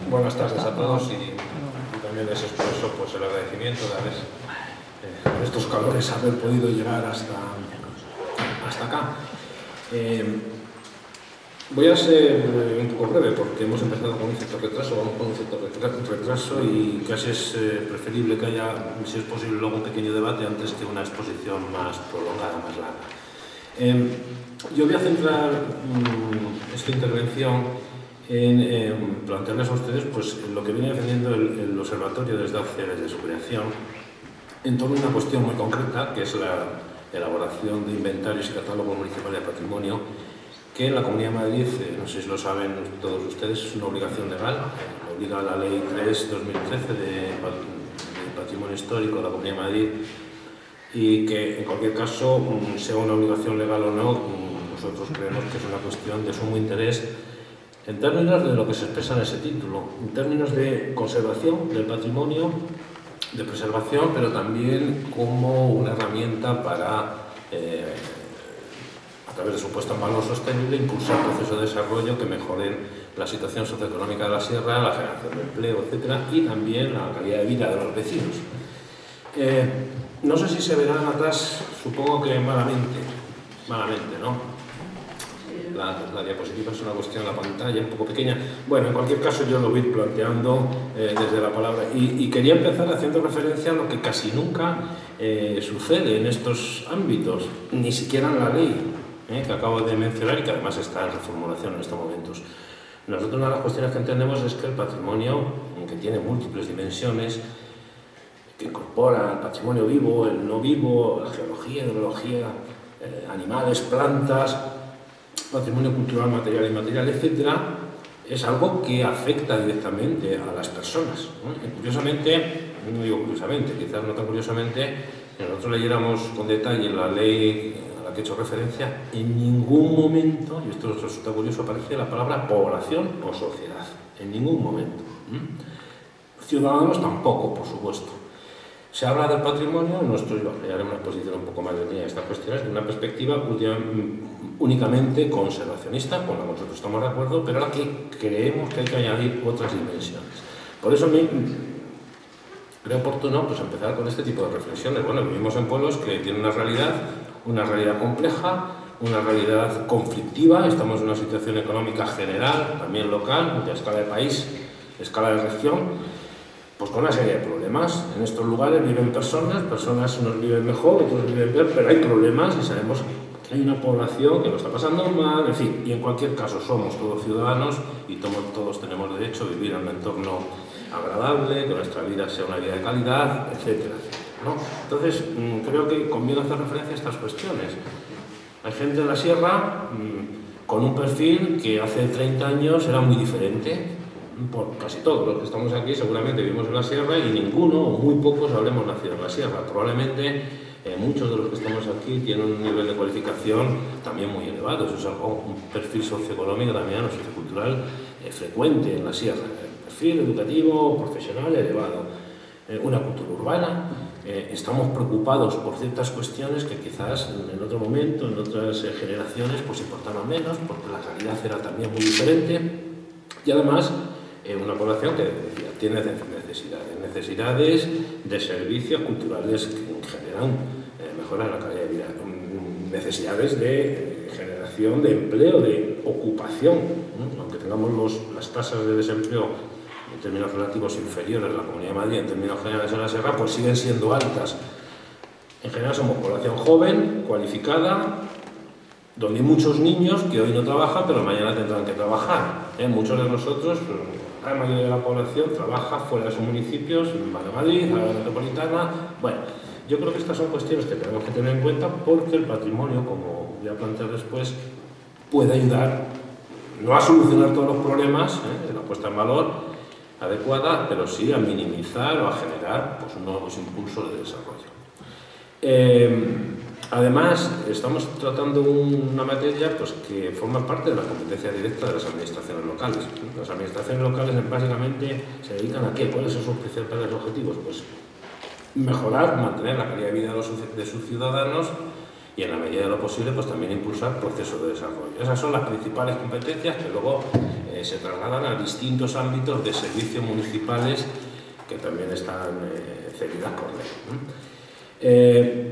Buenas tardes a todos y también les expreso pues, el agradecimiento de haber, con estos calores, haber podido llegar hasta acá. Voy a ser un poco breve porque hemos empezado con un cierto retraso, vamos con un cierto retraso y casi es preferible que haya, si es posible, luego un pequeño debate antes que una exposición más prolongada, más larga. Yo voy a centrar esta intervención en plantearles a ustedes pues, lo que viene defendiendo el Observatorio desde hace su creación en torno a una cuestión muy concreta, que es la elaboración de inventarios y catálogos municipales de patrimonio, que en la Comunidad de Madrid, no sé si lo saben todos ustedes, es una obligación legal, obliga a la Ley 3/2013 de Patrimonio Histórico de la Comunidad de Madrid, y que en cualquier caso, sea una obligación legal o no, nosotros creemos que es una cuestión de sumo interés en términos de lo que se expresa en ese título, en términos de conservación del patrimonio, de preservación, pero también como una herramienta para, a través de su puesta en valor sostenible, impulsar procesos de desarrollo que mejoren la situación socioeconómica de la sierra, la generación de empleo, etc., y también la calidad de vida de los vecinos. No sé si se verán atrás, supongo que malamente, ¿no? La diapositiva es una cuestión de la pantalla, un poco pequeña. Bueno, en cualquier caso yo lo voy planteando desde la palabra. Y quería empezar haciendo referencia a lo que casi nunca sucede en estos ámbitos, ni siquiera en la ley que acabo de mencionar y que además está en reformulación en estos momentos. Nosotros una de las cuestiones que entendemos es que el patrimonio, que tiene múltiples dimensiones, que incorpora el patrimonio vivo, el no vivo, la geología, hidrología, animales, plantas, patrimonio cultural, material e inmaterial, etc., es algo que afecta directamente a las personas, ¿no? Y curiosamente, no digo curiosamente, quizás no tan curiosamente, si nosotros leyéramos con detalle la ley a la que he hecho referencia, en ningún momento, y esto resulta curioso, aparece la palabra población o sociedad, en ningún momento. Ciudadanos tampoco, por supuesto. Se habla del patrimonio, y haré una exposición un poco más detenida de estas cuestiones, de una perspectiva únicamente conservacionista, con la que nosotros estamos de acuerdo, pero a la que creemos que hay que añadir otras dimensiones. Por eso me creo oportuno pues, empezar con este tipo de reflexiones. Bueno, vivimos en pueblos que tienen una realidad compleja, una realidad conflictiva, estamos en una situación económica general, también local, de escala de país, escala de región, pues con una serie de problemas. En estos lugares viven personas unos viven mejor, otros viven peor, pero hay problemas y sabemos que hay una población que lo está pasando mal, en fin, y en cualquier caso somos todos ciudadanos y todos tenemos derecho a vivir en un entorno agradable, que nuestra vida sea una vida de calidad, etcétera, ¿no? Entonces, creo que conviene hacer referencia a estas cuestiones. Hay gente en la sierra con un perfil que hace 30 años era muy diferente. Por casi todos los que estamos aquí seguramente vivimos en la sierra y ninguno o muy pocos habremos nacido en la sierra. Probablemente muchos de los que estamos aquí tienen un nivel de cualificación también muy elevado. Eso es algo, un perfil socioeconómico también o sociocultural frecuente en la sierra. Un perfil educativo, profesional elevado. Una cultura urbana. Estamos preocupados por ciertas cuestiones que quizás en otro momento, en otras generaciones, pues importaban menos porque la realidad era también muy diferente. Y además, una población que tiene necesidades de servicios culturales que generan mejoras en la calidad de vida, necesidades de generación de empleo, de ocupación, ¿no? Aunque tengamos las tasas de desempleo en términos relativos inferiores en la Comunidad de Madrid, en términos generales en la sierra, pues siguen siendo altas. En general somos población joven, cualificada, donde hay muchos niños que hoy no trabajan, pero mañana tendrán que trabajar. Muchos de nosotros, la mayoría de la población, trabaja fuera de sus municipios, en Madrid, en la área metropolitana. Bueno, yo creo que estas son cuestiones que tenemos que tener en cuenta porque el patrimonio, como voy a plantear después, puede ayudar, no a solucionar todos los problemas de la puesta en valor adecuada, pero sí a minimizar o a generar pues, nuevos impulsos de desarrollo. Además, estamos tratando una materia pues, que forma parte de la competencia directa de las administraciones locales. Las administraciones locales básicamente se dedican a ¿qué? ¿Cuáles son sus principales objetivos? Pues mejorar, mantener la calidad de vida de sus ciudadanos y en la medida de lo posible pues también impulsar procesos de desarrollo. Esas son las principales competencias que luego se trasladan a distintos ámbitos de servicios municipales que también están cedidas por ley.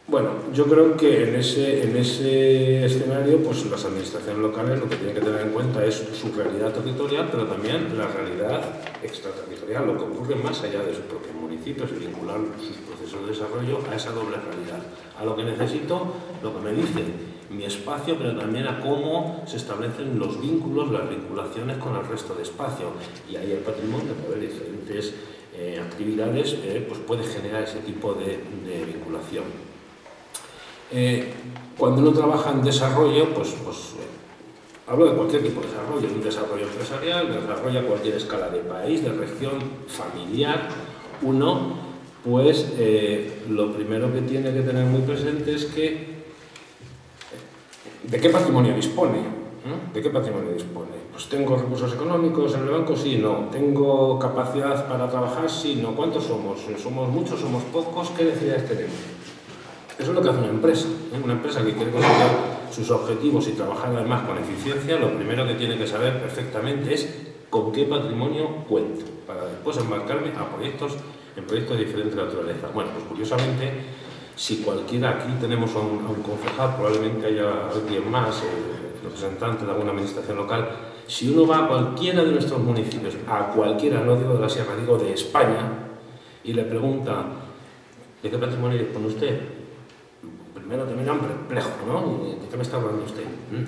Bueno, yo creo que en ese escenario, pues las administraciones locales lo que tienen que tener en cuenta es su realidad territorial, pero también la realidad extraterritorial, lo que ocurre más allá de sus propios municipios, y vincular sus procesos de desarrollo a esa doble realidad, a lo que necesito, lo que me dice mi espacio, pero también a cómo se establecen los vínculos, las vinculaciones con el resto de espacio. Y ahí el patrimonio, por diferentes actividades, pues puede generar ese tipo de vinculación. Cuando uno trabaja en desarrollo, pues hablo de cualquier tipo de desarrollo, un desarrollo empresarial, desarrollo a cualquier escala de país, de región, familiar, uno, pues lo primero que tiene que tener muy presente es que ¿de qué patrimonio dispone? ¿De qué patrimonio dispone? Pues tengo recursos económicos en el banco, sí, no. Tengo capacidad para trabajar, sí, no. ¿Cuántos somos? ¿Somos muchos? ¿Somos pocos? ¿Qué necesidades tenemos? Eso es lo que hace una empresa. Una empresa que quiere conseguir sus objetivos y trabajar además con eficiencia, lo primero que tiene que saber perfectamente es con qué patrimonio cuento, para después embarcarme en proyectos de diferente naturaleza. Bueno, pues curiosamente, si cualquiera, aquí tenemos a un concejal, probablemente haya alguien más, representante de alguna administración local, si uno va a cualquiera de nuestros municipios, a cualquiera, no digo de la sierra, digo de España, y le pregunta, ¿de qué patrimonio dispone usted? Primero terminan perplejo, ¿no? ¿De qué me está hablando usted?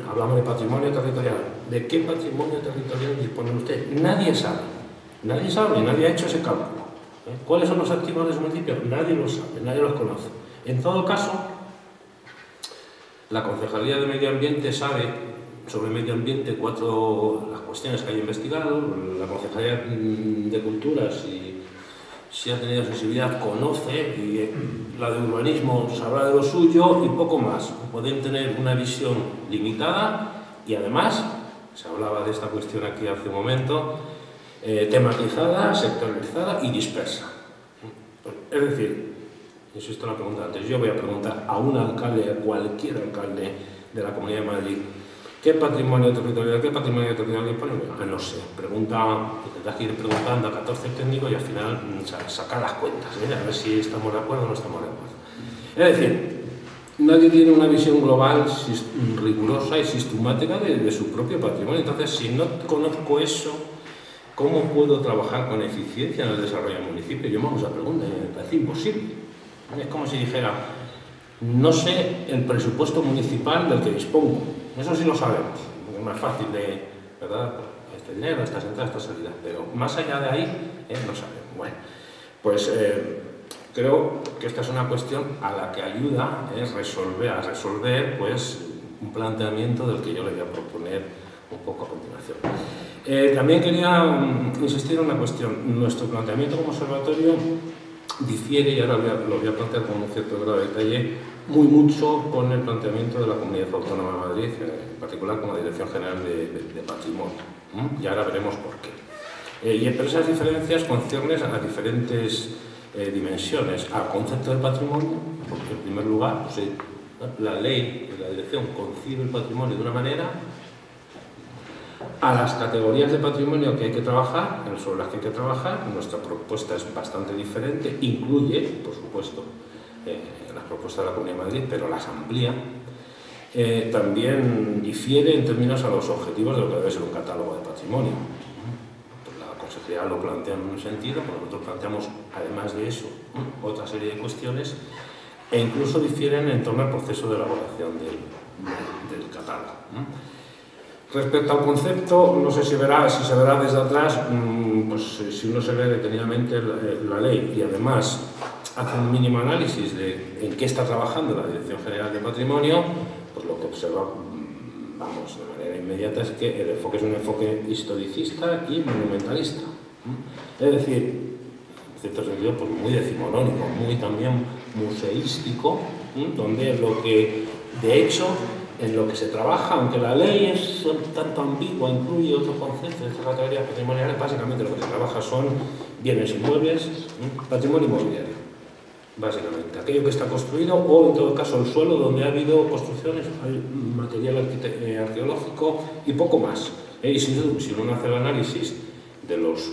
Hablamos de patrimonio territorial. ¿De qué patrimonio territorial dispone usted? Nadie sabe, nadie ha hecho ese cálculo. ¿Cuáles son los activos de su municipio? Nadie lo sabe, nadie los conoce. En todo caso, la Concejalía de Medio Ambiente sabe sobre medio ambiente las cuestiones que hay investigado, la Concejalía de Cultura, si ha tenido sensibilidad, conoce, y la de urbanismo sabrá de lo suyo y poco más. Pueden tener una visión limitada y además, se hablaba de esta cuestión aquí hace un momento, tematizada, sectorizada y dispersa. Es decir, insisto en la pregunta antes, yo voy a preguntar a un alcalde, a cualquier alcalde de la Comunidad de Madrid, ¿qué patrimonio territorial dispone? No sé, tendrás que ir preguntando a 14 técnicos y al final sacar las cuentas, a ver si estamos de acuerdo o no estamos de acuerdo. Es decir, nadie tiene una visión global, rigurosa y sistemática de su propio patrimonio. Entonces, si no conozco eso, ¿cómo puedo trabajar con eficiencia en el desarrollo del municipio? Yo me hago esa pregunta y me parece imposible. Es como si dijera, no sé el presupuesto municipal del que dispongo. Eso sí lo sabemos. Es más fácil ¿verdad? Este dinero, estas entradas, estas salidas. Pero más allá de ahí, no sabemos. Bueno, pues creo que esta es una cuestión a la que ayuda a resolver pues, un planteamiento del que yo le voy a proponer un poco a continuación. También quería insistir en una cuestión. Nuestro planteamiento como observatorio difiere, y ahora lo voy a plantear con un cierto grado de detalle, mucho con el planteamiento de la Comunidad Autónoma de Madrid, en particular con la Dirección General de Patrimonio. Y ahora veremos por qué. Pero esas diferencias conciernen a diferentes dimensiones. Al concepto del patrimonio, porque en primer lugar, pues, la ley de la Dirección concibe el patrimonio de una manera, a las categorías de patrimonio que hay que trabajar, sobre las que hay que trabajar, nuestra propuesta es bastante diferente, incluye, por supuesto, las propuestas de la Comunidad de Madrid, pero las amplía. También difiere en términos a los objetivos de lo que debe ser un catálogo de patrimonio. Pues la Consejería lo plantea en un sentido, pero nosotros planteamos, además de eso, otra serie de cuestiones, e incluso difieren en torno al proceso de elaboración del catálogo. Respecto al concepto, no sé si se verá desde atrás, pues si uno se ve detenidamente la ley y además hace un mínimo análisis de en qué está trabajando la Dirección General de Patrimonio, pues lo que observa, vamos, de manera inmediata es que el enfoque es un enfoque historicista y monumentalista. Es decir, en cierto sentido, pues muy decimonónico, muy también museístico, donde lo que, de hecho, en lo que se trabaja, aunque la ley es tanto ambigua, incluye otros conceptos de estas categorías patrimoniales, básicamente lo que se trabaja son bienes inmuebles, patrimonio inmobiliario, básicamente. Aquello que está construido o, en todo caso, el suelo donde ha habido construcciones, hay material arqueológico y poco más. Y si uno hace el análisis de los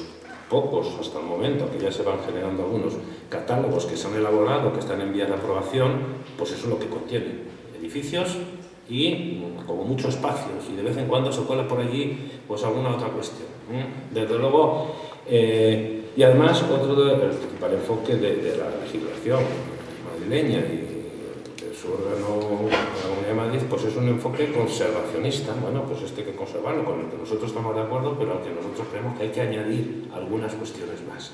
pocos, hasta el momento, que ya se van generando algunos catálogos que se han elaborado, que están en vías de aprobación, pues eso es lo que contiene. Edificios y como muchos espacios, y de vez en cuando se cuela por allí pues alguna otra cuestión. Desde luego, y además el principal enfoque de la legislación madrileña y de su órgano, la Comunidad de Madrid, pues es un enfoque conservacionista. Bueno, pues hay que conservarlo, con el que nosotros estamos de acuerdo, pero al que nosotros creemos que hay que añadir algunas cuestiones más.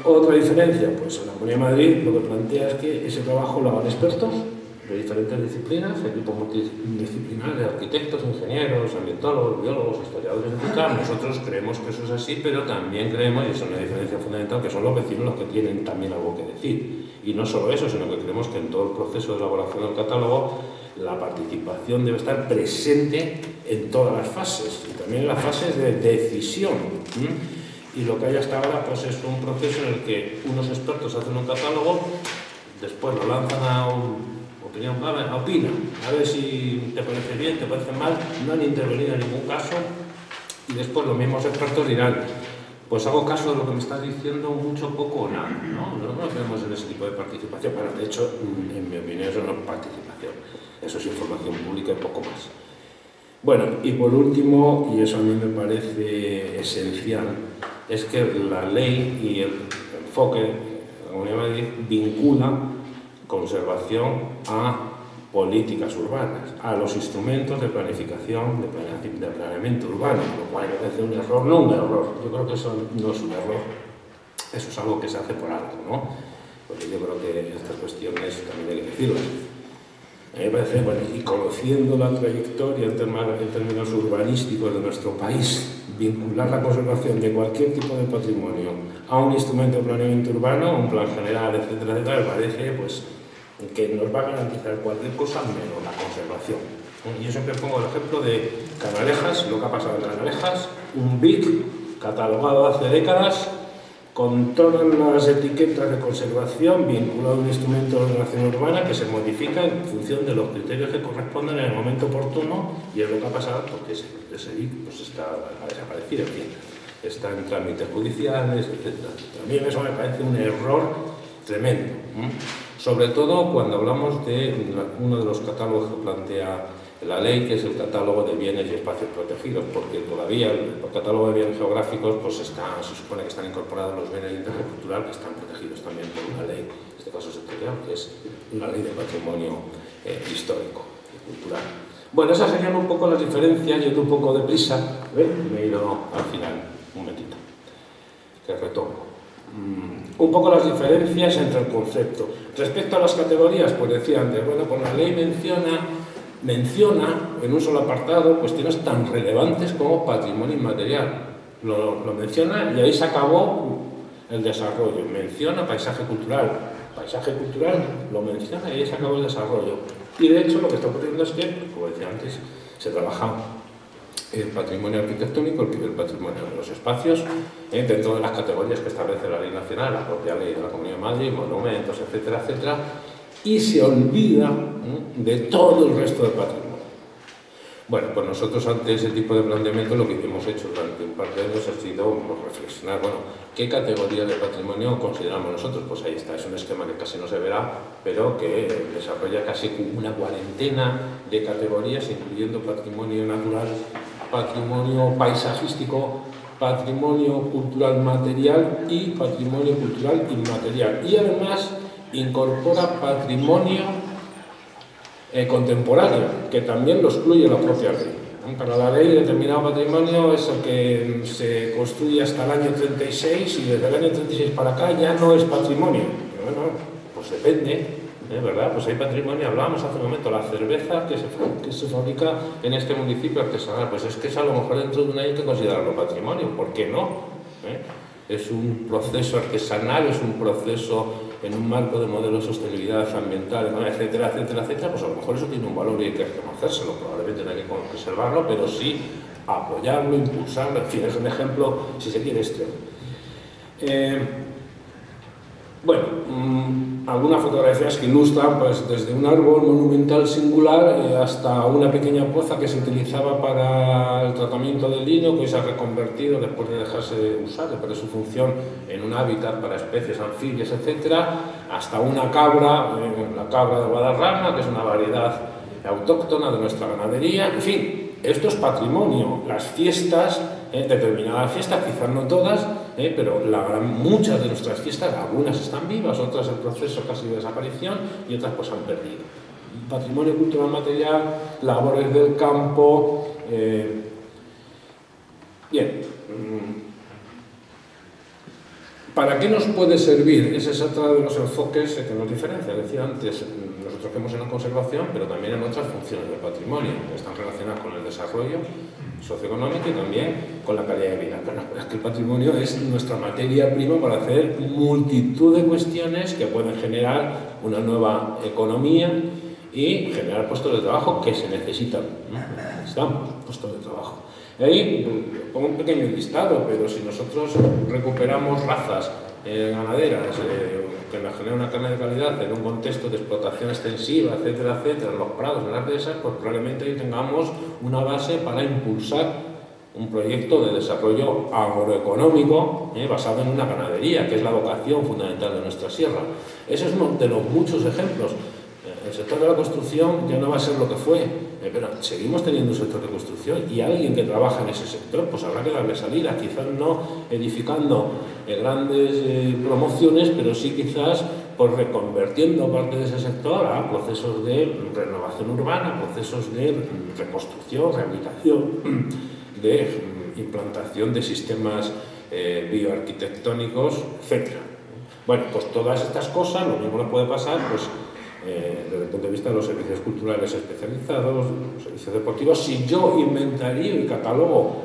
Otra diferencia, pues en la Comunidad de Madrid lo que plantea es que ese trabajo lo hagan expertos de diferentes disciplinas, equipos multidisciplinares de arquitectos, ingenieros, ambientólogos, biólogos, historiadores, etc. Nosotros creemos que eso es así, pero también creemos, y es una diferencia fundamental, que son los vecinos los que tienen también algo que decir. Y no solo eso, sino que creemos que en todo el proceso de elaboración del catálogo la participación debe estar presente en todas las fases, y también en las fases de decisión. Y lo que hay hasta ahora pues es un proceso en el que unos expertos hacen un catálogo, después lo lanzan a opinión, opina, a ver si te parece bien, te parece mal, no han intervenido en ningún caso, y después los mismos expertos dirán, pues hago caso de lo que me estás diciendo, mucho, poco o nada, ¿no? No tenemos en ese tipo de participación, pero de hecho, en mi opinión, eso no es participación, eso es información pública y poco más. Bueno, y por último, y eso a mí me parece esencial, es que la ley y el enfoque de la Comunidad de Madrid vincula conservación a políticas urbanas, a los instrumentos de planificación, de planeamiento urbano, lo cual me parece un error, no un error, yo creo que eso no es un error, eso es algo que se hace por algo, ¿no? Porque yo creo que estas cuestiones también hay que decirlas. A mí me parece, bueno, y conociendo la trayectoria en términos urbanísticos de nuestro país, vincular la conservación de cualquier tipo de patrimonio a un instrumento de planeamiento urbano, un plan general, etcétera, etcétera, me parece pues, que nos va a garantizar cualquier cosa menos la conservación. Y yo siempre pongo el ejemplo de Canalejas, lo que ha pasado en Canalejas, un BIC catalogado hace décadas, con todas las etiquetas de conservación vinculado a un instrumento de ordenación urbana que se modifica en función de los criterios que corresponden en el momento oportuno, y es lo que ha pasado porque ese BIC pues ha desaparecido, en fin, está en trámites judiciales, etc. A mí eso me parece un error tremendo, sobre todo cuando hablamos de uno de los catálogos que plantea la ley, que es el catálogo de bienes y espacios protegidos, porque todavía el catálogo de bienes geográficos pues se supone que están incorporados los bienes de interés cultural que están protegidos también por una ley, en este caso sectorial, que es una ley de patrimonio histórico y cultural. Bueno, esas serían un poco las diferencias, yendo un poco deprisa, me he ido al final, un momentito, que retomo. Un poco las diferencias entre el concepto. Respecto a las categorías, pues decía antes, bueno, pues la ley menciona en un solo apartado cuestiones tan relevantes como patrimonio inmaterial. Lo menciona y ahí se acabó el desarrollo. Menciona paisaje cultural lo menciona y ahí se acabó el desarrollo. Y de hecho lo que está ocurriendo es que, como decía antes, se trabaja el patrimonio arquitectónico, el patrimonio de los espacios, dentro de las categorías que establece la ley nacional, la propia ley de la Comunidad de Madrid, monumentos, etcétera, etcétera, y se olvida de todo el resto del patrimonio. Bueno, pues nosotros ante ese tipo de planteamiento lo que hemos hecho durante un par de años ha sido reflexionar, bueno, ¿qué categorías de patrimonio consideramos nosotros? Pues ahí está, es un esquema que casi no se verá, pero que desarrolla casi una cuarentena de categorías, incluyendo patrimonio natural, patrimonio paisajístico, patrimonio cultural material y patrimonio cultural inmaterial. Y además incorpora patrimonio contemporáneo, que también lo excluye la propia ley. Para la ley, determinado patrimonio es el que se construye hasta el año 36 y desde el año 36 para acá ya no es patrimonio. Bueno, pues depende, ¿verdad? Pues hay patrimonio, hablábamos hace un momento, la cerveza que se fabrica en este municipio artesanal, pues es que es a lo mejor dentro de un año hay que considerarlo patrimonio, ¿por qué no? Es un proceso artesanal, es un proceso en un marco de modelos de sostenibilidad ambiental, ¿no? Etcétera, etcétera, etcétera, pues a lo mejor eso tiene un valor y hay que reconocérselo, probablemente no hay que conservarlo, pero sí apoyarlo, impulsarlo, en fin, es un ejemplo, si se quiere, extremo. Bueno, algunas fotografías que ilustran pues, desde un árbol monumental singular hasta una pequeña poza que se utilizaba para el tratamiento del lino, que hoy se ha reconvertido después de dejarse de usar, de perder su función en un hábitat para especies anfibias, etc., hasta una cabra, la cabra de Guadarrama, que es una variedad autóctona de nuestra ganadería. En fin, esto es patrimonio. Las fiestas, determinadas fiestas, quizás no todas, pero muchas de nuestras fiestas, algunas están vivas, otras en proceso casi de desaparición y otras pues han perdido. Patrimonio cultural material, labores del campo. Bien, ¿para qué nos puede servir? Ese es otro de los enfoques que nos diferencia. Decía antes, nosotros vemos en la conservación, pero también en otras funciones del patrimonio, que están relacionadas con el desarrollo socioeconómico y también con la calidad de vida. Pero es que el patrimonio es nuestra materia prima para hacer multitud de cuestiones que pueden generar una nueva economía y generar puestos de trabajo que se necesitan. Necesitamos puestos de trabajo. Y ahí pongo un pequeño listado, pero si nosotros recuperamos razas ganaderas que nos generan una carne de calidad en un contexto de explotación extensiva, etcétera, etcétera, en los prados, en las dehesas, pues probablemente ahí tengamos una base para impulsar un proyecto de desarrollo agroeconómico basado en una ganadería, que es la vocación fundamental de nuestra sierra. Ese es uno de los muchos ejemplos. El sector de la construcción ya no va a ser lo que fue, pero seguimos teniendo un sector de construcción y alguien que trabaja en ese sector, pues habrá que darle salida, quizás no edificando grandes promociones, pero sí quizás pues reconvirtiendo parte de ese sector a procesos de renovación urbana, procesos de reconstrucción, rehabilitación, de implantación de sistemas bioarquitectónicos, etc. Bueno, pues todas estas cosas, lo mismo nos puede pasar, pues desde el punto de vista de los servicios culturales especializados, los servicios deportivos. Si yo inventario y catalogo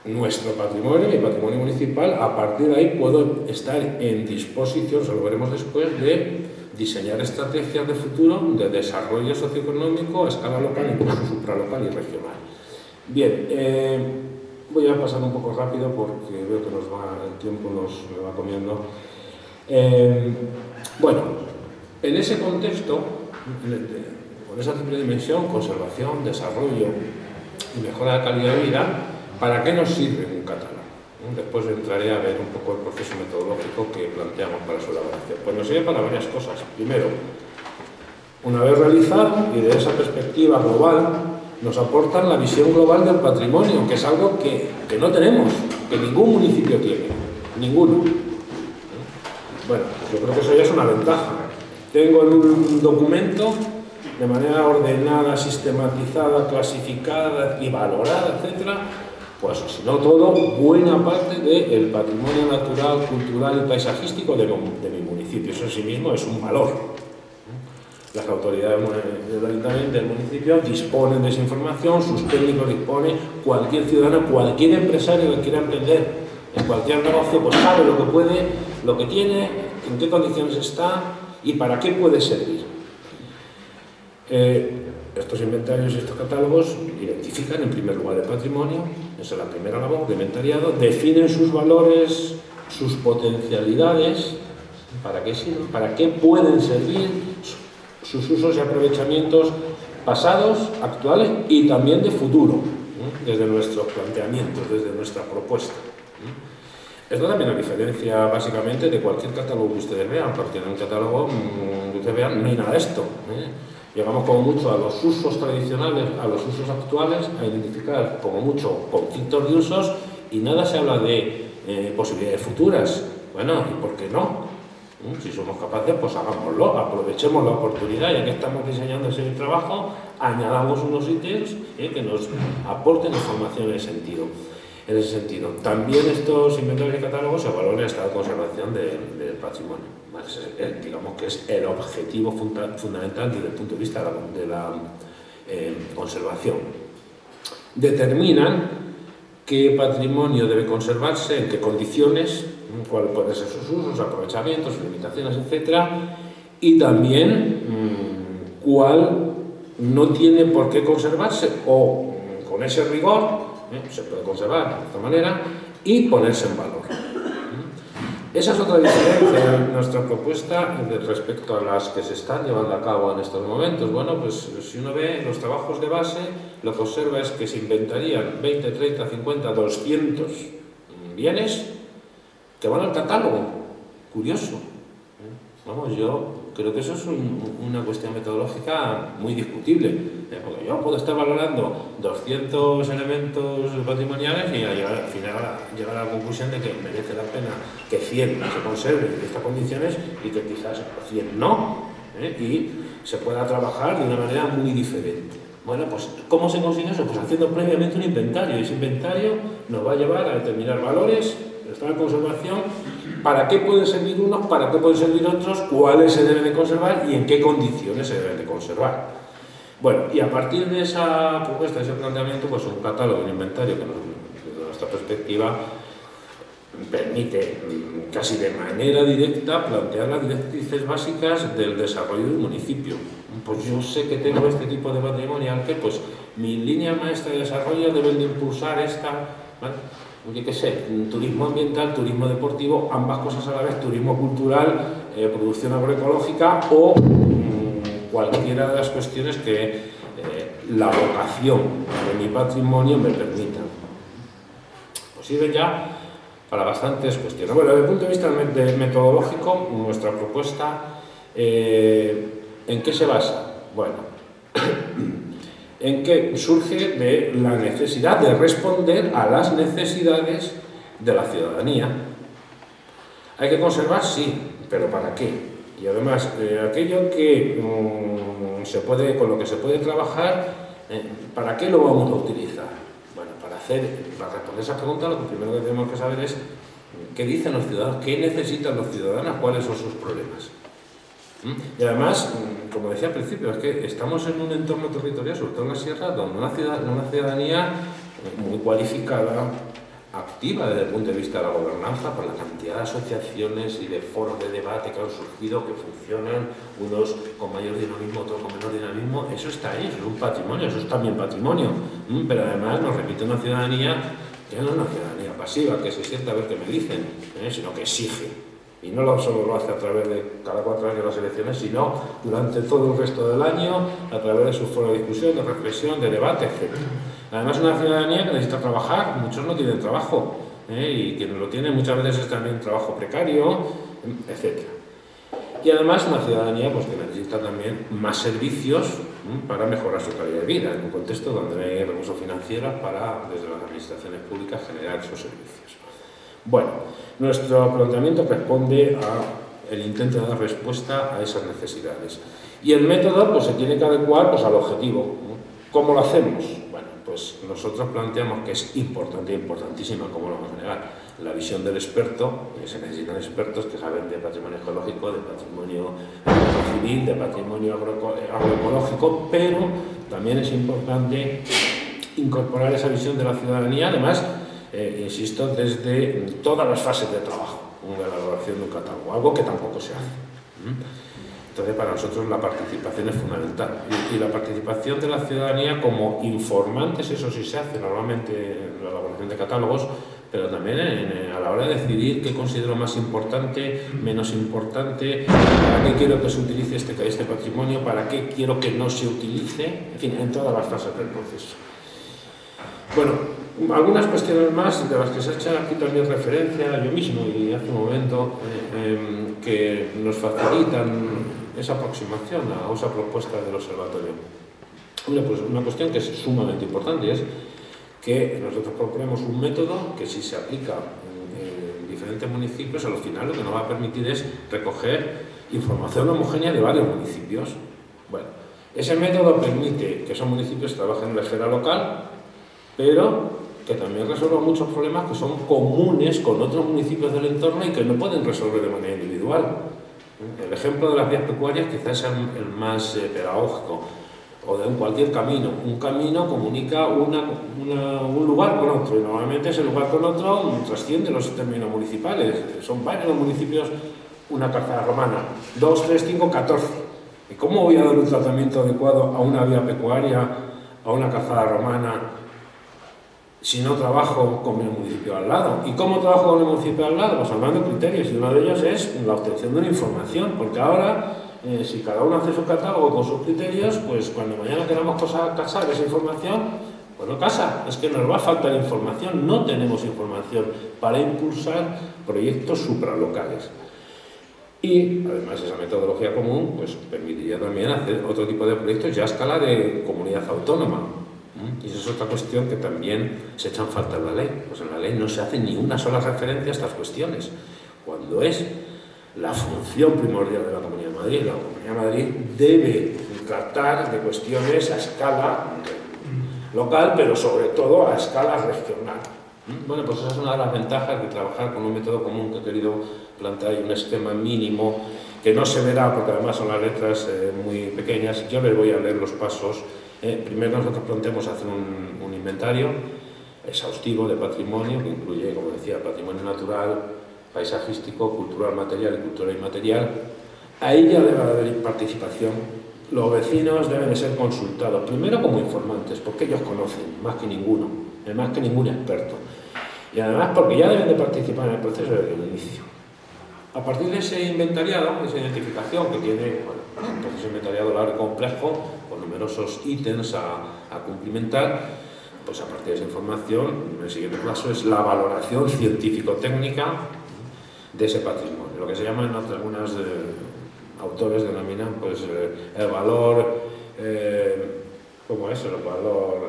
nuestro patrimonio, mi patrimonio municipal, a partir de ahí puedo estar en disposición, se lo veremos después, de diseñar estrategias de futuro de desarrollo socioeconómico a escala local, incluso supralocal y regional. Bien, voy a pasar un poco rápido porque veo que el tiempo nos va comiendo. Bueno, en ese contexto, con esa triple dimensión, conservación, desarrollo y mejora de la calidad de vida, ¿para qué nos sirve un catálogo? Después entraré a ver un poco el proceso metodológico que planteamos para su elaboración. Pues nos sirve para varias cosas. Primero, una vez realizado y de esa perspectiva global, nos aportan la visión global del patrimonio, que es algo que no tenemos, que ningún municipio tiene, ninguno. Bueno, yo creo que eso ya es una ventaja. Tengo en un documento, de manera ordenada, sistematizada, clasificada y valorada, etcétera, pues si no todo, buena parte del patrimonio natural, cultural y paisajístico de mi municipio. Eso en sí mismo es un valor. Las autoridades del municipio disponen de esa información, sus técnicos disponen, cualquier ciudadano, cualquier empresario que quiera emprender en cualquier negocio, pues sabe lo que puede, lo que tiene, en qué condiciones está y para qué puede servir. Estos inventarios y estos catálogos identifican en primer lugar el patrimonio, esa es la primera labor de inventariado, definen sus valores, sus potencialidades, para qué sirven, para qué pueden servir, sus usos y aprovechamientos pasados, actuales y también de futuro, desde nuestros planteamientos, desde nuestra propuesta. Esto también la diferencia básicamente de cualquier catálogo que ustedes vean, porque en un catálogo que ustedes vean no hay nada de esto. Llegamos como mucho a los usos tradicionales, a los usos actuales, a identificar como mucho conflictos de usos y nada se habla de posibilidades futuras. Bueno, ¿y por qué no? Si somos capaces, pues hagámoslo, aprovechemos la oportunidad, ya que estamos diseñando ese trabajo, añadamos unos ítems que nos aporten información en ese sentido. También estos inventarios y catálogos se valoran el estado de conservación del patrimonio. Digamos que es el objetivo fundamental desde el punto de vista de la conservación. Determinan qué patrimonio debe conservarse, en qué condiciones, cuáles pueden ser sus usos, aprovechamientos, limitaciones, etc. Y también cuál no tiene por qué conservarse o con ese rigor se puede conservar de esta manera y ponerse en valor. Esa es otra diferencia en nuestra propuesta respecto a las que se están llevando a cabo en estos momentos. Bueno, pues si uno ve los trabajos de base, lo que observa es que se inventarían 20, 30, 50, 200 bienes que van al catálogo. Curioso. Vamos, yo creo que eso es una cuestión metodológica muy discutible, porque yo puedo estar valorando 200 elementos patrimoniales y al final llegar a la conclusión de que merece la pena que 100 se conserven en estas condiciones y que quizás 100 no, y se pueda trabajar de una manera muy diferente. Bueno, pues ¿cómo se consigue eso? Pues haciendo previamente un inventario, y ese inventario nos va a llevar a determinar valores, estado de conservación, para qué pueden servir unos, para qué pueden servir otros, cuáles se deben de conservar y en qué condiciones se deben de conservar. Bueno, y a partir de esa propuesta, de ese planteamiento, pues un catálogo, un inventario que desde nuestra perspectiva permite casi de manera directa plantear las directrices básicas del desarrollo del municipio. Pues yo sé que tengo este tipo de patrimonial que pues mi línea maestra de desarrollo deben de impulsar esta, ¿vale? Yo qué sé, turismo ambiental, turismo deportivo, ambas cosas a la vez, turismo cultural, producción agroecológica o cualquiera de las cuestiones que la vocación de mi patrimonio me permita. Pues sirve ya para bastantes cuestiones. Bueno, desde el punto de vista metodológico, nuestra propuesta, ¿en qué se basa? Bueno, en que surge de la necesidad de responder a las necesidades de la ciudadanía. ¿Hay que conservar? Sí, pero ¿para qué? Y además, aquello que con lo que se puede trabajar, ¿para qué lo vamos a utilizar? Bueno, para responder esa pregunta, lo primero que tenemos que saber es qué dicen los ciudadanos, qué necesitan los ciudadanos, cuáles son sus problemas. Y además, como decía al principio, es que estamos en un entorno territorial, sobre todo en la sierra, donde una ciudadanía muy cualificada, activa desde el punto de vista de la gobernanza, por la cantidad de asociaciones y de foros de debate que han surgido, que funcionan, unos con mayor dinamismo, otros con menor dinamismo. Eso está ahí, eso es un patrimonio, eso es también patrimonio, pero además nos remite una ciudadanía que no es una ciudadanía pasiva, que se sienta a ver qué me dicen, sino que exige. Y no solo lo hace a través de cada 4 años las elecciones, sino durante todo el resto del año, a través de sus foros de discusión, de reflexión, de debate, etc. Además, una ciudadanía que necesita trabajar, muchos no tienen trabajo, y quienes lo tienen muchas veces es también trabajo precario, etc. Y además una ciudadanía pues, que necesita también más servicios para mejorar su calidad de vida, en un contexto donde no hay recursos financieros para, desde las administraciones públicas, generar esos servicios. Bueno, nuestro planteamiento responde al intento de dar respuesta a esas necesidades. Y el método pues, se tiene que adecuar pues, al objetivo. ¿Cómo lo hacemos? Bueno, pues nosotros planteamos que es importante, importantísima, ¿cómo lo vamos a negar? La visión del experto, que se necesitan expertos que saben de patrimonio geológico, de patrimonio civil, de patrimonio agroecológico, pero también es importante incorporar esa visión de la ciudadanía, además, insisto, desde todas las fases de trabajo de la elaboración de un catálogo, algo que tampoco se hace. Entonces, para nosotros la participación es fundamental. Y la participación de la ciudadanía como informantes, eso sí se hace normalmente en la elaboración de catálogos, pero también a la hora de decidir qué considero más importante, menos importante, para qué quiero que se utilice este patrimonio, para qué quiero que no se utilice, en fin, en todas las fases del proceso. Bueno, algunas cuestiones más de las que se ha hecho aquí también referencia yo mismo y hace un momento que nos facilitan esa aproximación a esa propuesta del observatorio. Hombre, pues una cuestión que es sumamente importante es que nosotros proponemos un método que si se aplica en diferentes municipios, al final lo que nos va a permitir es recoger información homogénea de varios municipios. Bueno, ese método permite que esos municipios trabajen en la esfera local, pero que también resuelvan muchos problemas que son comunes con otros municipios del entorno y que no pueden resolver de manera individual. El ejemplo de las vías pecuarias quizás sea el más pedagógico, o de cualquier camino. Un camino comunica un lugar con otro, y normalmente ese lugar con otro trasciende los términos municipales. Son varios municipios, una calzada romana, 2, 3, 5, 14. ¿Y cómo voy a dar un tratamiento adecuado a una vía pecuaria, a una calzada romana, si no trabajo con el municipio al lado? ¿Y cómo trabajo con el municipio al lado? Pues hablando de criterios, y uno de ellos es la obtención de una información, porque ahora, si cada uno hace su catálogo con sus criterios, pues cuando mañana queramos casar esa información, pues no casa, es que nos va a faltar información, no tenemos información para impulsar proyectos supralocales. Y además esa metodología común pues permitiría también hacer otro tipo de proyectos ya a escala de comunidad autónoma. Y esa es otra cuestión que también se echa en falta en la ley. Pues en la ley no se hace ni una sola referencia a estas cuestiones, cuando es la función primordial de la Comunidad de Madrid. La Comunidad de Madrid debe tratar de cuestiones a escala local, pero sobre todo a escala regional. Bueno, pues esa es una de las ventajas de trabajar con un método común que he querido plantear y un esquema mínimo que no se verá porque además son las letras muy pequeñas. Yo les voy a leer los pasos. Primero nosotros planteamos hacer un inventario exhaustivo de patrimonio que incluye, como decía, patrimonio natural, paisajístico, cultural material y cultural inmaterial. Ahí ya debe haber participación. Los vecinos deben de ser consultados, primero como informantes, porque ellos conocen más que ninguno, más que ningún experto. Y además porque ya deben de participar en el proceso desde el inicio. A partir de ese inventariado, esa identificación que tiene, bueno, un proceso inventariado largo y complejo, con numerosos ítems a cumplimentar, pues a partir de esa información, el siguiente paso es la valoración científico-técnica de ese patrimonio, lo que se llama en algunas autores denominan pues el valor, ¿cómo es? El valor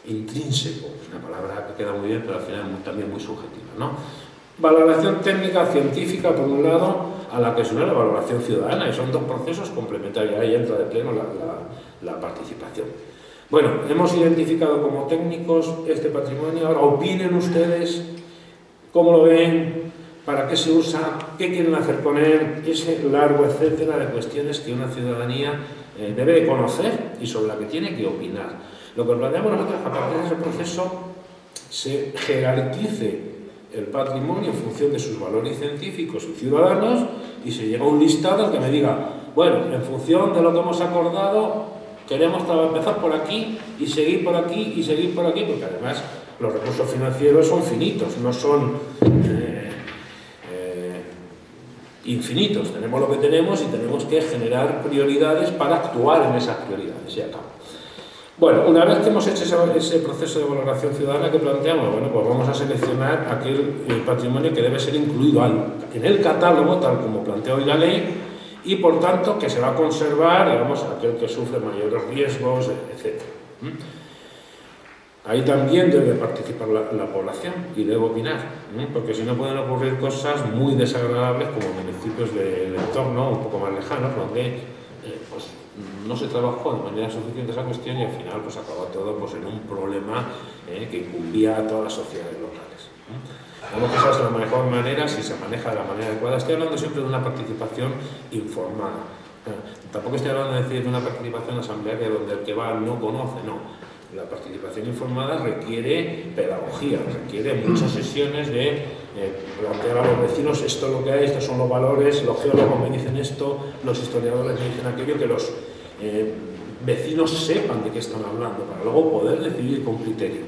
intrínseco, es una palabra que queda muy bien, pero al final también muy subjetiva, ¿no? Valoración técnica científica, por un lado, a la que es una valoración ciudadana, y son dos procesos complementarios, ahí entra de pleno la participación. Bueno, hemos identificado como técnicos este patrimonio, ahora opinen ustedes cómo lo ven, para qué se usa, qué quieren hacer con él, ese largo etcétera de cuestiones que una ciudadanía debe de conocer y sobre la que tiene que opinar. Lo que planteamos nosotros es que a partir de ese proceso se jerarquice el patrimonio en función de sus valores científicos y ciudadanos y se llega a un listado que me diga, bueno, en función de lo que hemos acordado, queremos empezar por aquí y seguir por aquí y seguir por aquí, porque además los recursos financieros son finitos, no son infinitos. Tenemos lo que tenemos y tenemos que generar prioridades para actuar en esas prioridades. Y acabo. Bueno, una vez que hemos hecho ese proceso de valoración ciudadana que planteamos, bueno, pues vamos a seleccionar aquel patrimonio que debe ser incluido en el catálogo, tal como plantea hoy la ley, y por tanto que se va a conservar, digamos, aquel que sufre mayores riesgos, etc. Ahí también debe participar la población y debe opinar, porque si no pueden ocurrir cosas muy desagradables como municipios del entorno un poco más lejanos, donde pues, no se trabajó de manera suficiente esa cuestión y al final pues, acabó todo pues, en un problema que incumbía a todas las sociedades locales. Vamos que esa es la mejor manera si se maneja de la manera adecuada. Estoy hablando siempre de una participación informada. Tampoco estoy hablando de decir de una participación asamblearia donde el que va no conoce, no. La participación informada requiere pedagogía, requiere muchas sesiones de plantear a los vecinos esto es lo que hay, estos son los valores, los geólogos me dicen esto, los historiadores me dicen aquello, que los vecinos sepan de qué están hablando, para luego poder decidir con criterio.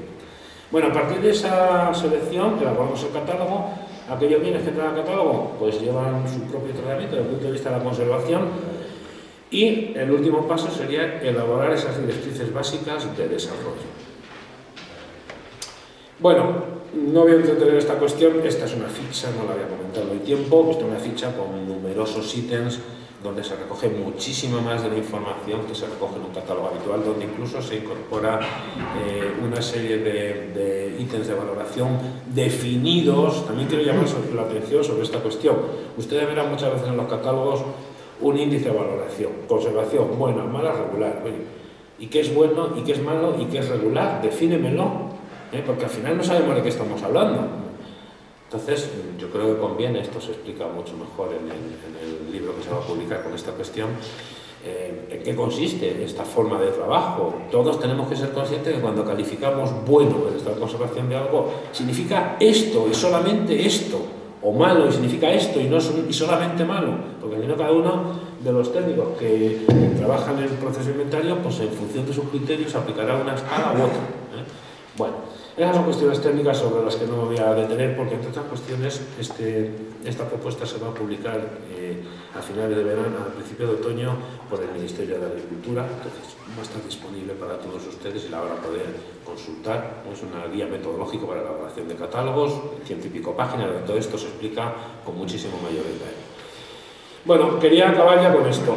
Bueno, a partir de esa selección, que elaboramos el catálogo, aquellos bienes que entran al catálogo pues llevan su propio tratamiento desde el punto de vista de la conservación. Y el último paso sería elaborar esas directrices básicas de desarrollo. Bueno, no voy a entretener esta cuestión, esta es una ficha, no la voy a comentar, no hay tiempo, esta es una ficha con numerosos ítems donde se recoge muchísima más de la información que se recoge en un catálogo habitual, donde incluso se incorpora una serie de ítems de valoración definidos. También quiero llamar la atención sobre esta cuestión. Ustedes verán muchas veces en los catálogos un índice de valoración, conservación, buena, mala, regular. Oye, ¿y qué es bueno, y qué es malo, y qué es regular? Defínemelo, porque al final no sabemos de qué estamos hablando. Entonces, yo creo que conviene, esto se explica mucho mejor en el libro que se va a publicar con esta cuestión, en qué consiste esta forma de trabajo. Todos tenemos que ser conscientes de que cuando calificamos bueno el estado de conservación de algo, significa esto y solamente esto, o malo y significa esto y solamente malo, porque si no cada uno de los técnicos que trabajan en el proceso de inventario, pues en función de sus criterios aplicará una escala u otra. Bueno, esas son cuestiones técnicas sobre las que no me voy a detener porque, entre otras cuestiones, esta propuesta se va a publicar a finales de verano, a principios de otoño, por el Ministerio de Agricultura. Entonces, va a estar disponible para todos ustedes y la van a poder consultar. Es una guía metodológica para la elaboración de catálogos, 100 y pico páginas, donde todo esto se explica con muchísimo mayor detalle. Bueno, quería acabar ya con esto.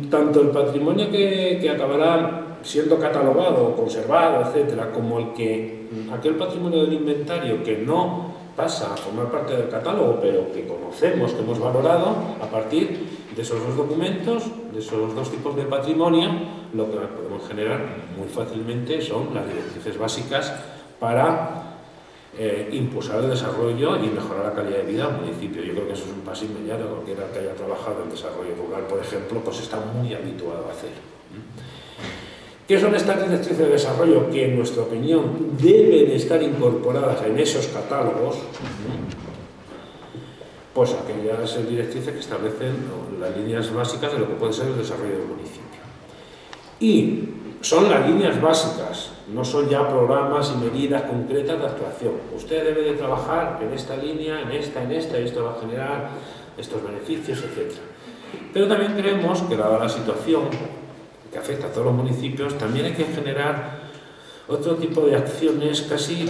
Tanto el patrimonio que acabará siendo catalogado, conservado, etcétera, como aquel patrimonio del inventario que no pasa a formar parte del catálogo, pero que conocemos, que hemos valorado, a partir de esos dos documentos, de esos dos tipos de patrimonio, lo que podemos generar muy fácilmente son las directrices básicas para impulsar el desarrollo y mejorar la calidad de vida del municipio. Yo creo que eso es un paso inmediato. Cualquiera que haya trabajado en desarrollo rural, por ejemplo, pues está muy habituado a hacer. ¿Qué son estas directrices de desarrollo que, en nuestra opinión, deben estar incorporadas en esos catálogos? Pues aquellas directrices que establecen las líneas básicas de lo que puede ser el desarrollo del municipio. Y son las líneas básicas, no son ya programas y medidas concretas de actuación. Usted debe de trabajar en esta línea, en esta, y esto va a generar estos beneficios, etc. Pero también creemos que, dada la situación que afecta a todos los municipios, también hay que generar otro tipo de acciones casi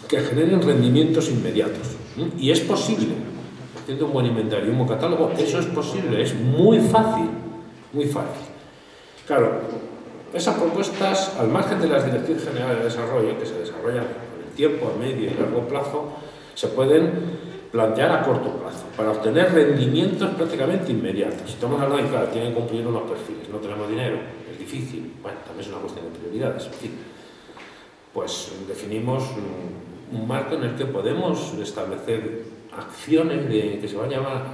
que generen rendimientos inmediatos. Y es posible, haciendo un buen inventario, un buen catálogo, eso es posible, es muy fácil, muy fácil. Claro, esas propuestas, al margen de las directrices generales de desarrollo, que se desarrollan con el tiempo, a medio y largo plazo, se pueden plantear a corto plazo, para obtener rendimientos prácticamente inmediatos. Estamos hablando de, claro, tienen que cumplir unos perfiles, no tenemos dinero, es difícil, bueno, también es una cuestión de prioridades, en fin. Pues definimos un marco en el que podemos establecer acciones que se van a llevar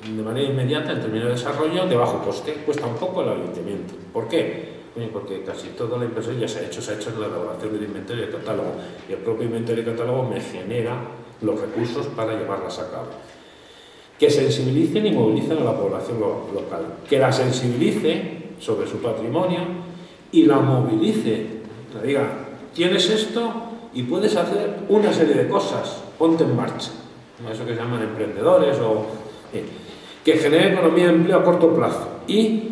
de manera inmediata en términos de desarrollo de bajo coste. Cuesta un poco el ayuntamiento. ¿Por qué? Porque casi toda la inversión ya se ha hecho en la elaboración del inventario y del catálogo, y el propio inventario y catálogo me genera los recursos para llevarlas a cabo. Que sensibilicen y movilicen a la población local, que la sensibilice sobre su patrimonio y la movilice, le diga, tienes esto y puedes hacer una serie de cosas, ponte en marcha. Eso que se llaman emprendedores, que genere economía de empleo a corto plazo. Y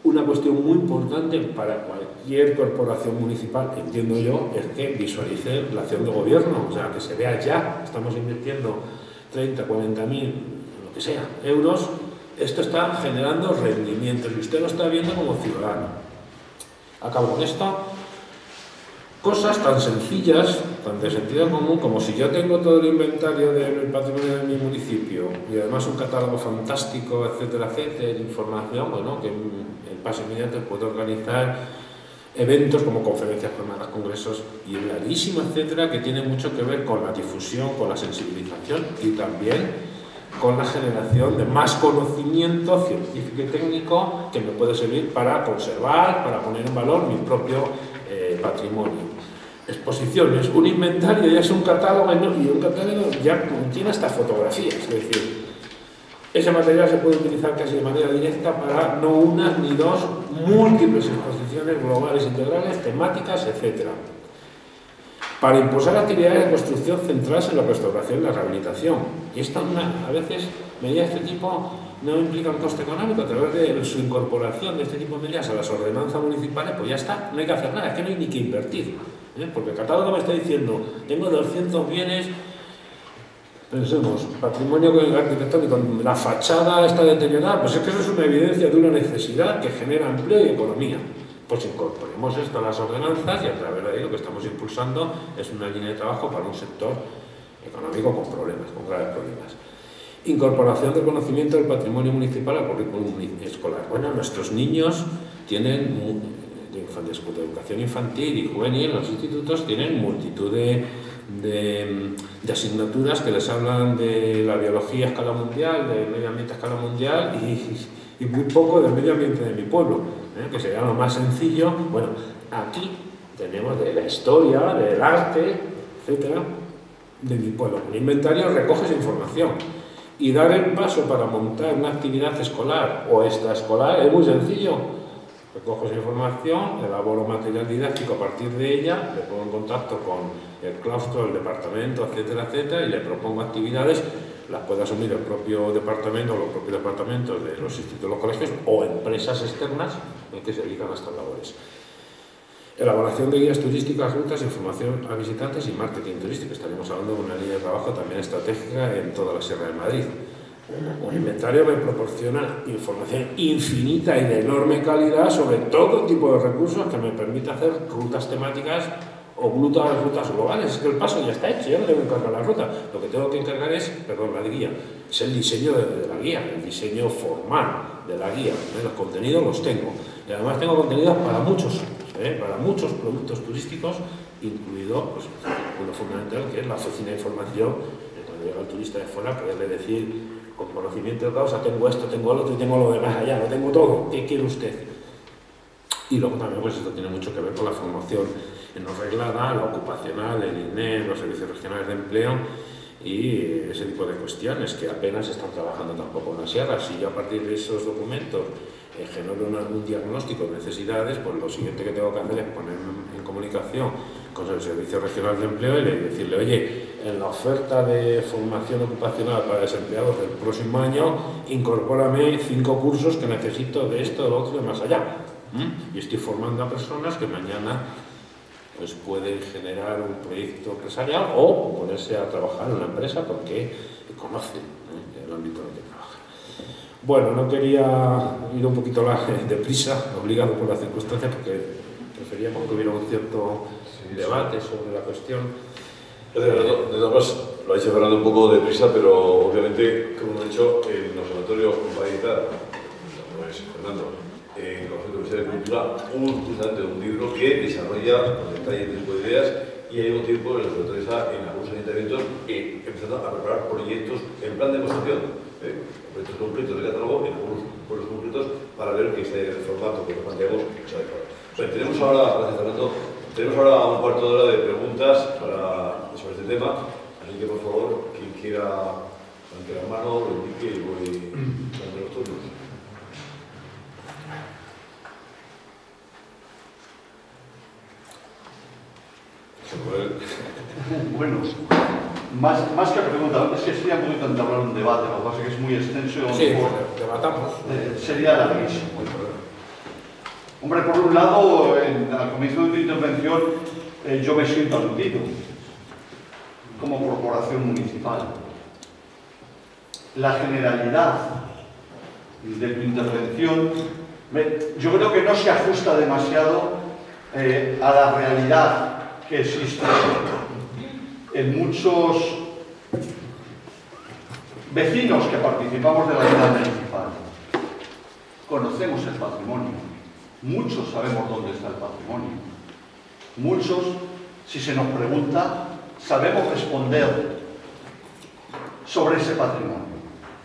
una cuestión muy importante para cualquier corporación municipal, entiendo yo, es que visualice la acción de gobierno, o sea, que se vea ya, estamos invirtiendo 30, 40.000, lo que sea, euros, esto está generando rendimientos y usted lo está viendo como ciudadano. Acabo con esto. Cosas tan sencillas, tan de sentido común, como si yo tengo todo el inventario del patrimonio de mi municipio y además un catálogo fantástico, etcétera, etcétera, información, bueno, que el paso inmediato puedo organizar eventos como conferencias, jornadas, congresos y larguísimo, etcétera, que tiene mucho que ver con la difusión, con la sensibilización y también con la generación de más conocimiento científico y técnico que me puede servir para conservar, para poner en valor mi propio patrimonio. Exposiciones, un inventario ya es un catálogo y un catálogo ya contiene hasta fotografías, es decir, ese material se puede utilizar casi de manera directa para no una ni dos, múltiples exposiciones globales, integrales, temáticas, etc. Para impulsar actividades de construcción centradas en la restauración y la rehabilitación. Y esto a veces medidas de este tipo no implican coste económico. A través de su incorporación de este tipo de medidas a las ordenanzas municipales, pues ya está, no hay que hacer nada, es que no hay ni que invertir. Porque el catálogo me está diciendo, tengo 200 bienes, pensemos, patrimonio arquitectónico, la fachada está deteriorada, pues es que eso es una evidencia de una necesidad que genera empleo y economía. Pues incorporemos esto a las ordenanzas y a través de ahí lo que estamos impulsando es una línea de trabajo para un sector económico con problemas, con graves problemas. Incorporación del conocimiento del patrimonio municipal al currículum escolar. Bueno, nuestros niños tienen, de educación infantil y juvenil, los institutos tienen multitud de asignaturas que les hablan de la biología a escala mundial, del medio ambiente a escala mundial y muy poco del medio ambiente de mi pueblo, que sería lo más sencillo. Bueno, aquí tenemos de la historia, del arte, etcétera, de mi pueblo. Un inventario recoge esa información y dar el paso para montar una actividad escolar o extraescolar es muy sencillo. Recojo esa información, elaboro material didáctico a partir de ella, le pongo en contacto con el claustro, el departamento, etcétera, etcétera, y le propongo actividades, las puede asumir el propio departamento o los propios departamentos de los institutos, los colegios o empresas externas en que se dedican a estas labores. Elaboración de guías turísticas, rutas, información a visitantes y marketing turístico. Estaríamos hablando de una línea de trabajo también estratégica en toda la Sierra de Madrid. Un inventario me proporciona información infinita y de enorme calidad sobre todo tipo de recursos que me permite hacer rutas temáticas o rutas globales. Es que el paso ya está hecho, yo no tengo que encargar la ruta. Lo que tengo que encargar es, perdón, la guía. Es el diseño de la guía, el diseño formal de la guía. Los contenidos los tengo. Y además tengo contenidos para muchos productos turísticos, incluido pues, lo fundamental que es la oficina de información. Cuando llega el turista de fuera, poderle decir con conocimiento de causa, tengo esto, tengo lo otro y tengo lo demás allá, lo tengo todo, ¿qué quiere usted? Y luego también pues esto tiene mucho que ver con la formación no reglada, la ocupacional, el INE, los servicios regionales de empleo y ese tipo de cuestiones que apenas están trabajando tampoco en la sierra. Si yo a partir de esos documentos genero un diagnóstico de necesidades, pues lo siguiente que tengo que hacer es ponerme en comunicación con el Servicio Regional de Empleo y decirle, oye, en la oferta de formación ocupacional para desempleados del próximo año, incorpórame 5 cursos que necesito de esto, de lo otro y más allá. Y estoy formando a personas que mañana pues, pueden generar un proyecto empresarial o ponerse a trabajar en una empresa porque conocen el ámbito en el que trabajan. Bueno, no quería ir un poquito deprisa, obligado por las circunstancias, porque preferíamos que hubiera un cierto debate sobre la cuestión. De todas formas, lo ha dicho Fernando un poco deprisa, pero obviamente, como he dicho, el observatorio va a editar, pues Fernando, en el Consejo de Cultura, justamente un libro que desarrolla con detalle este tipo de ideas, y hay un tiempo el observatorio está en algunos ayuntamientos empezando a preparar proyectos en plan de demostración, proyectos completos de catálogo, en algunos pueblos concretos, para ver que este formato que nos planteamos es adecuado. Bueno, tenemos ahora, gracias Fernando, tenemos ahora un cuarto de hora de preguntas sobre este tema, así que por favor, quien quiera levantar la mano, lo indique y voy dando los turnos. Bueno, más que pregunta, es que sería un poquito entablar un debate, lo que pasa es que es muy extenso. Sí, pues debatamos. Sería larguísimo. Hombre, por un lado, al comienzo de tu intervención, yo me siento aludido como corporación municipal. La generalidad de tu intervención, yo creo que no se ajusta demasiado a la realidad que existe en muchos vecinos que participamos de la vida municipal. Conocemos el patrimonio, muchos sabemos dónde está el patrimonio, muchos, si se nos pregunta, sabemos responder sobre ese patrimonio.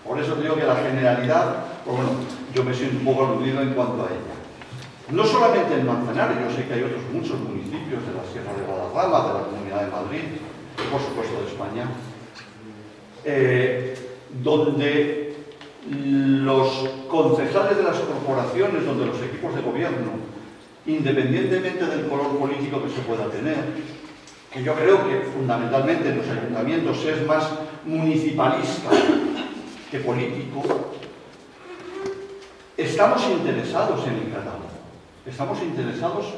Por eso digo que la generalidad, pues bueno, yo me siento un poco aludido en cuanto a ella. No solamente en Manzanares, yo sé que hay otros muchos municipios de la Sierra de Guadarrama, de la Comunidad de Madrid, y por supuesto de España, donde los concejales de las corporaciones, donde los equipos de gobierno, independientemente del color político que se pueda tener, que yo creo que fundamentalmente en los ayuntamientos es más municipalista que político, estamos interesados en el catálogo. Estamos interesados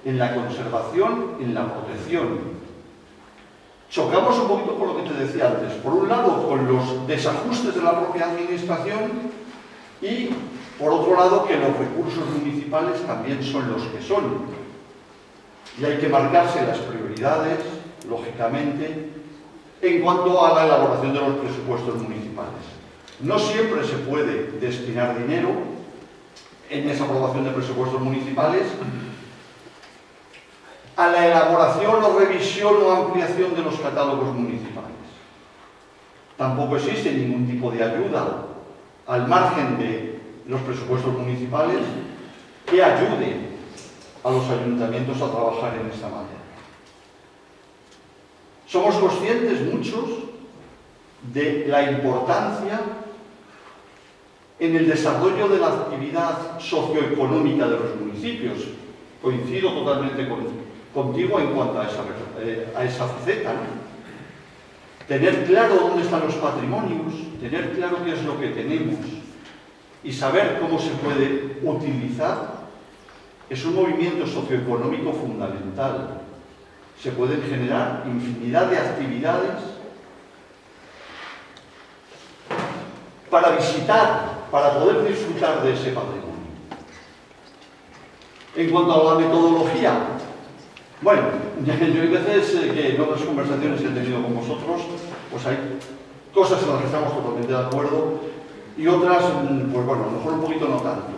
en la conservación, en la protección. Chocamos un poquito con lo que te decía antes. Por un lado, con los desajustes de la propia administración y, por otro lado, que los recursos municipales también son los que son. Y hay que marcarse las prioridades, lógicamente, en cuanto a la elaboración de los presupuestos municipales. No siempre se puede destinar dinero en esa aprobación de presupuestos municipales a la elaboración o revisión o ampliación de los catálogos municipales. Tampoco existe ningún tipo de ayuda al margen de los presupuestos municipales que ayude a los ayuntamientos a trabajar en esta materia. Somos conscientes muchos de la importancia en el desarrollo de la actividad socioeconómica de los municipios. Coincido totalmente contigo en cuanto a esa faceta, ¿no? Tener claro dónde están los patrimonios, tener claro qué es lo que tenemos y saber cómo se puede utilizar es un movimiento socioeconómico fundamental. Se pueden generar infinidad de actividades para visitar, para poder disfrutar de ese patrimonio. En cuanto a la metodología, bueno, yo hay veces que en otras conversaciones que he tenido con vosotros, pues hay cosas en las que estamos totalmente de acuerdo y otras, pues bueno, a lo mejor un poquito no tanto.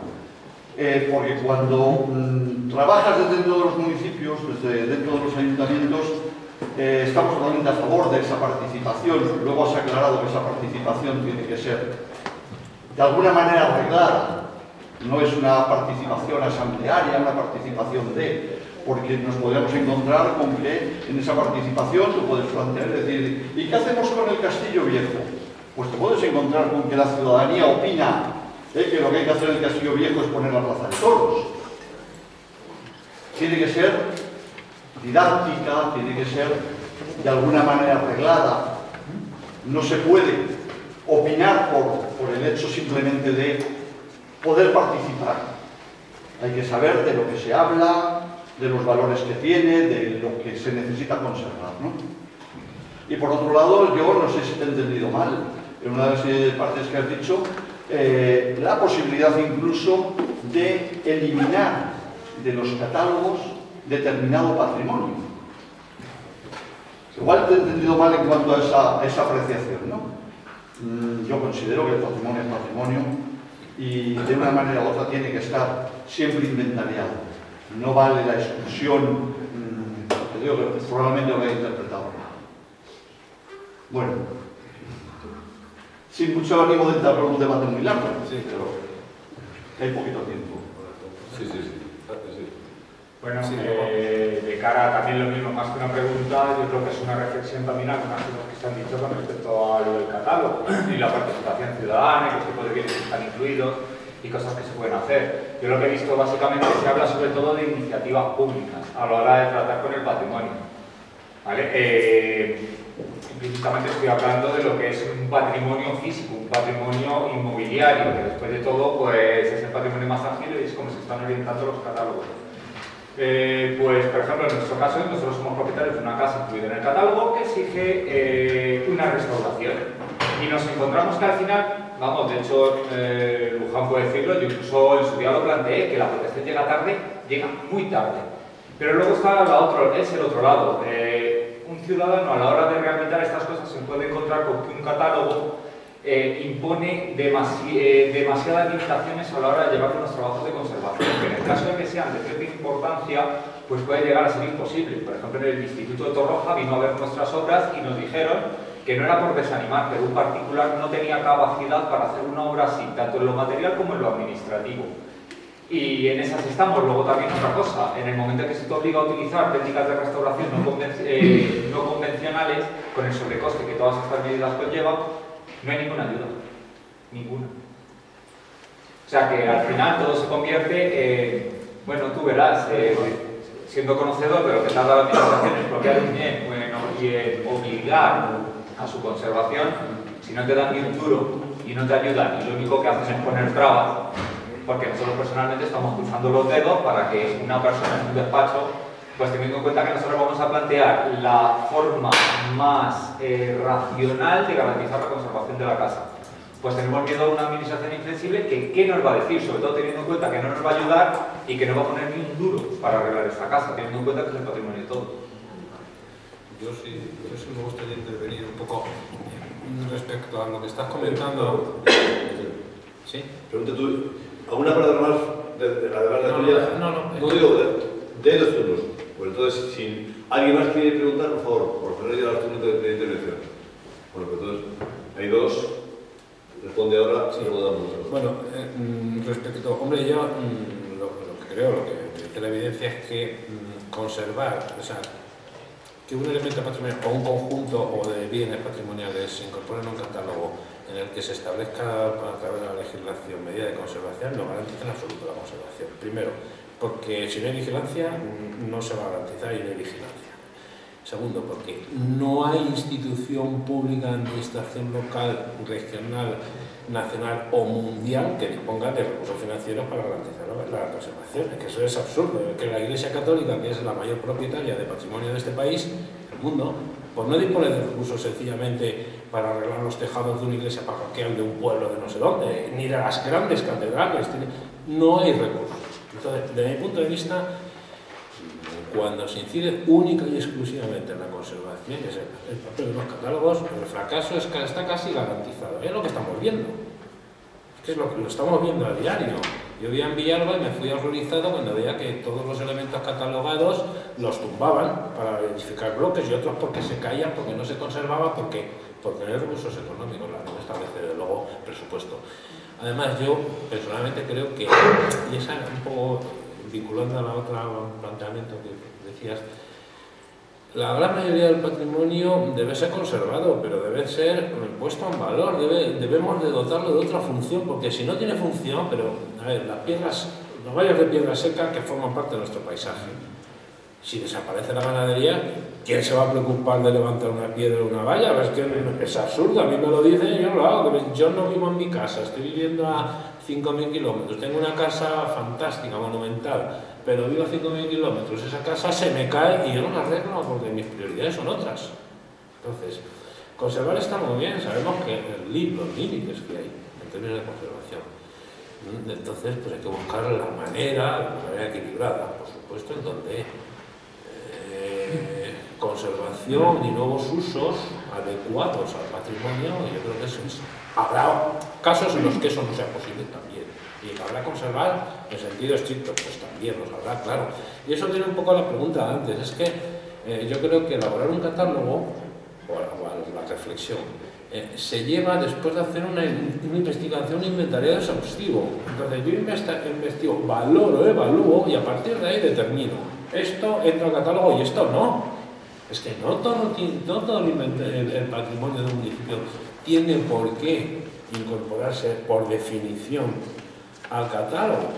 Porque cuando trabajas desde dentro de los municipios, desde dentro de los ayuntamientos, estamos totalmente a favor de esa participación. Luego has aclarado que esa participación tiene que ser de alguna manera arreglada. No es una participación asamblearia, una participación porque nos podríamos encontrar con que en esa participación tú puedes plantear, decir, ¿y qué hacemos con el Castillo Viejo? Pues te puedes encontrar con que la ciudadanía opina que lo que hay que hacer en el Castillo Viejo es poner la plaza de toros. Tiene que ser didáctica, tiene que ser de alguna manera arreglada. No se puede opinar por el hecho simplemente de poder participar. Hay que saber de lo que se habla, de los valores que tiene, de lo que se necesita conservar, ¿no? Y por otro lado, yo no sé si te he entendido mal, en una de las partes que has dicho, la posibilidad incluso de eliminar de los catálogos determinado patrimonio. Igual te he entendido mal en cuanto a esa apreciación, ¿no? Yo considero que el patrimonio es patrimonio y de una manera u otra tiene que estar siempre inventariado. No vale la exclusión, te digo que probablemente lo he interpretado. Bueno, sin mucho ánimo de entrar por un debate muy largo, sí, pero hay poquito tiempo. Sí. Bueno, de cara también lo mismo, más que una pregunta, yo creo que es una reflexión también a algunas cosas que se han dicho con respecto a lo del catálogo y la participación ciudadana y los tipos de bienes que están incluidos y cosas que se pueden hacer. Yo lo que he visto básicamente se habla sobre todo de iniciativas públicas a la hora de tratar con el patrimonio, ¿vale? Implícitamente estoy hablando de lo que es un patrimonio físico, un patrimonio inmobiliario, que después de todo pues, es el patrimonio más ágil y es como se están orientando los catálogos. Pues, por ejemplo, en nuestro caso, nosotros somos propietarios de una casa incluida en el catálogo que exige una restauración. Y nos encontramos que al final, vamos, de hecho, Luján puede decirlo, yo incluso en su día lo planteé, que la protección llega tarde, llega muy tarde. Pero luego está es el otro lado. Un ciudadano a la hora de rehabilitar estas cosas se puede encontrar con que un catálogo impone demasiadas limitaciones a la hora de llevar unos trabajos de conservación, que en el caso de que sean de cierta importancia, pues puede llegar a ser imposible. Por ejemplo, en el Instituto de Torroja vino a ver nuestras obras y nos dijeron que no era por desanimar, pero un particular no tenía capacidad para hacer una obra así, tanto en lo material como en lo administrativo. Y en esas estamos. Luego también otra cosa, en el momento en que se te obliga a utilizar técnicas de restauración no convencionales, con el sobrecoste que todas estas medidas conllevan, no hay ninguna ayuda, ninguna. O sea que al final todo se convierte, bueno, tú verás, siendo conocedor de lo que tarda la administración en expropiar un bien, bueno, y en obligar a su conservación, si no te dan ni un duro y no te ayudan y lo único que hacen es poner trabas, porque nosotros personalmente estamos cruzando los dedos para que una persona en un despacho, pues teniendo en cuenta que nosotros vamos a plantear la forma más racional de garantizar la conservación de la casa. Pues tenemos miedo a una administración inflexible que ¿qué nos va a decir? Sobre todo teniendo en cuenta que no nos va a ayudar y que no va a poner ni un duro para arreglar esta casa, teniendo en cuenta que es el patrimonio de todo. Yo sí me gustaría intervenir un poco respecto a lo que estás comentando. ¿Sí? Pregunta tú, ¿alguna palabra más de la tuya? No digo de los turnos. Pues entonces, si alguien más quiere preguntar, por favor, por tener ya los turnos de intervención. Bueno, pues entonces, hay dos. Responde ahora, si luego damos otro. Bueno, respecto, hombre, yo lo que creo, lo que dice la evidencia es que conservar, o sea, que un elemento patrimonial o un conjunto o de bienes patrimoniales se incorporen a un catálogo en el que se establezca a través de la legislación medida de conservación no garantiza en absoluto la conservación. Primero, porque si no hay vigilancia no se va a garantizar y no hay vigilancia. Segundo, porque no hay institución pública, administración local, regional, nacional o mundial que disponga de recursos financieros para garantizar la conservación. Es que eso es absurdo, es que la Iglesia Católica, que es la mayor propietaria de patrimonio de este país, el mundo, pues no dispone de recursos sencillamente para arreglar los tejados de una iglesia parroquial de un pueblo de no sé dónde, ni de las grandes catedrales, no hay recursos. Entonces, desde mi punto de vista, cuando se incide única y exclusivamente en la conservación, que es el papel de los catálogos, el fracaso está casi garantizado. Es lo que estamos viendo. Es que es lo que lo estamos viendo a diario. Yo vi en Villalba y me fui horrorizado cuando veía que todos los elementos catalogados los tumbaban para identificar bloques y otros porque se caían, porque no se conservaba, por tener recursos económicos. La no establece, desde luego, presupuesto. Además, yo personalmente creo que, y esa un poco vinculando a la otra planteamiento que decías, la gran mayoría del patrimonio debe ser conservado, pero debe ser puesto en valor, debemos de dotarlo de otra función, porque si no tiene función, pero, a ver, las piedras, los valles de piedra seca que forman parte de nuestro paisaje, si desaparece la ganadería, ¿quién se va a preocupar de levantar una piedra o una valla? Es que es absurdo, a mí me lo dicen y yo lo hago. Yo no vivo en mi casa, estoy viviendo a 5.000 kilómetros, tengo una casa fantástica, monumental, pero vivo a 5.000 kilómetros, esa casa se me cae y yo no la arreglo porque mis prioridades son otras. Entonces, conservar está muy bien, sabemos que los límites que hay en términos de conservación. Entonces, pues hay que buscar la manera equilibrada, por supuesto, en donde conservación y nuevos usos adecuados al patrimonio, yo creo que eso es. Habrá casos en los que eso no sea posible también, y habrá conservar en sentido estricto, pues también los habrá, claro. Y eso tiene un poco la pregunta antes, es que yo creo que elaborar un catálogo, o la reflexión, se lleva después de hacer una investigación, un inventario exhaustivo. Entonces yo investigo, valoro, evalúo y a partir de ahí determino. Esto entra al catálogo y esto no. Es que no todo el patrimonio de un municipio tiene por qué incorporarse por definición al catálogo.